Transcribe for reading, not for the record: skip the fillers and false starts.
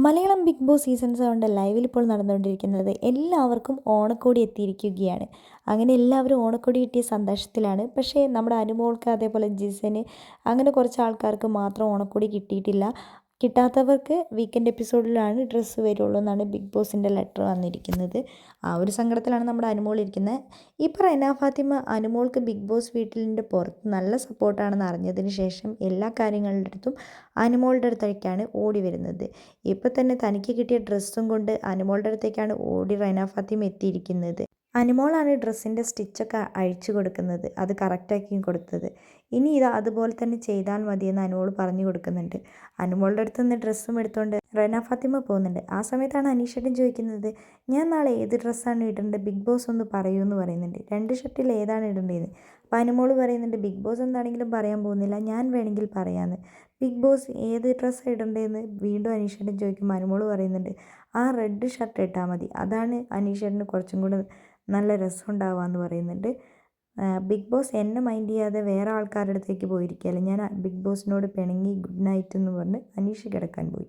Malayalam big boss season 7 ലൈവിൽ ഇപ്പോൾ നടന്നുകൊണ്ടിരിക്കുന്നത് എല്ലാവർക്കും ഓണക്കോടി എത്തിയിരിക്കുകയാണ്. അങ്ങനെ എല്ലാവരും ഓണക്കോടി കിട്ടിയ സന്തോഷത്തിലാണ്. പക്ഷേ നമ്മുടെ അനുമോൾക്ക് അതേപോലെ ജിസന് അങ്ങനെ കുറച്ച് ആൾക്കാർക്ക് മാത്രം ഓണക്കോടി കിട്ടിയിട്ടില്ല. കിട്ടാത്തവർക്ക് വീക്കെൻഡ് എപ്പിസോഡിലാണ് ഡ്രസ്സ് വരുള്ളൂ എന്നാണ് ബിഗ് ബോസിൻ്റെ ലെറ്റർ വന്നിരിക്കുന്നത്. ആ ഒരു സങ്കടത്തിലാണ് നമ്മുടെ അനുമോൾ ഇരിക്കുന്നത്. ഇപ്പോൾ റെന ഫാത്തിമ അനുമോൾക്ക് ബിഗ് ബോസ് വീട്ടിലിൻ്റെ പുറത്ത് നല്ല സപ്പോർട്ടാണെന്ന് അറിഞ്ഞതിന് ശേഷം എല്ലാ കാര്യങ്ങളുടെ അടുത്തും അനുമോളുടെ അടുത്തേക്കാണ് ഓടി വരുന്നത്. ഇപ്പോൾ തന്നെ തനിക്ക് കിട്ടിയ ഡ്രസ്സും കൊണ്ട് അനുമോളുടെ അടുത്തേക്കാണ് ഓടി റെന ഫാത്തിമ എത്തിയിരിക്കുന്നത്. അനുമോളാണ് ഡ്രസ്സിൻ്റെ സ്റ്റിച്ചൊക്കെ അഴിച്ചു കൊടുക്കുന്നത്, അത് കറക്റ്റാക്കി കൊടുത്തത്. ഇനി ഇത് അതുപോലെ തന്നെ ചെയ്താൽ മതിയെന്ന് അനുമോൾ പറഞ്ഞു കൊടുക്കുന്നുണ്ട്. അനുമോളുടെ അടുത്ത് നിന്ന് ഡ്രസ്സും എടുത്തുകൊണ്ട് റെന ഫാത്തിമ പോകുന്നുണ്ട്. ആ സമയത്താണ് അനീഷേട്ടൻ ചോദിക്കുന്നത്, ഞാൻ നാളെ ഏത് ഡ്രസ്സാണ് ഇടേണ്ടത്, ബിഗ് ബോസ് ഒന്ന് പറയൂ എന്ന് പറയുന്നുണ്ട്. 2 ഷർട്ടിൽ ഏതാണ് ഇടേണ്ടതെന്ന്. അപ്പോൾ അനുമോൾ പറയുന്നുണ്ട്, ബിഗ് ബോസ് എന്താണെങ്കിലും പറയാൻ പോകുന്നില്ല, ഞാൻ വേണമെങ്കിൽ പറയാമെന്ന്. ബിഗ് ബോസ് ഏത് ഡ്രസ്സാണ് ഇടേണ്ടതെന്ന് വീണ്ടും അനീഷേട്ടൻ ചോദിക്കുമ്പോൾ അനുമോൾ പറയുന്നുണ്ട്, ആ റെഡ് ഷർട്ട് ഇട്ടാൽ മതി, അതാണ് അനീഷേട്ടന് കുറച്ചും കൂടെ നല്ല രസമുണ്ടാവുക എന്ന് പറയുന്നുണ്ട്. ബിഗ് ബോസ് എന്നെ മൈൻഡ് ചെയ്യാതെ വേറെ ആൾക്കാരുടെ അടുത്തേക്ക് പോയിരിക്കുകയല്ല, ഞാൻ ബിഗ് ബോസിനോട് പിണങ്ങി ഗുഡ് നൈറ്റ് എന്ന് പറഞ്ഞ് അനീഷ് കിടക്കാൻ പോയി.